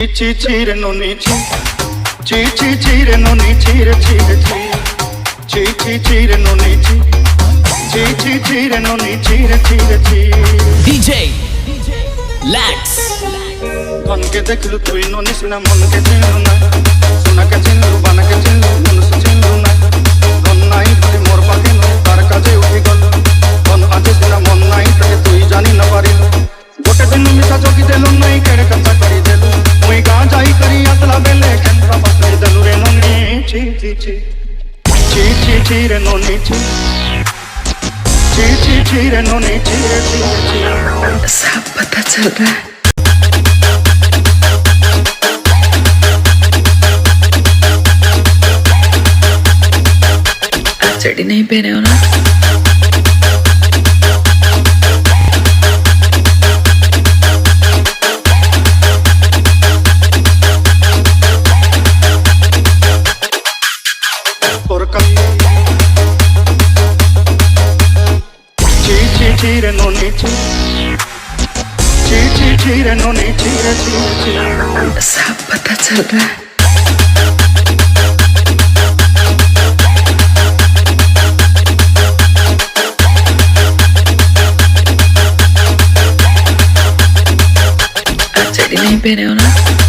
Chire noni chire noni chire noni chire noni chire DJ Lax धन के देखलु तुई ननी सिना मन के चिन्हु ना सुना के चिन्हु बना के चिन्हु मनुष्य चिन्हु ना धन नाई तुई मोर पाके नो तार काजे उठी गल धन आजे सिना मन नाई तके तुई जानी न पारिलु गोटे दिन मिसा जोगी देलु नाई केड़े कथा करी देलु मुई गां जाई करी असला बेले केंद्र बसई देलु रे ननी रे ननी रे ननी सब पता चल रहा है। चड्डी नहीं पहने हो ना? chire noni सब पता चल रहा है। चड्डी नहीं पहने हो ना?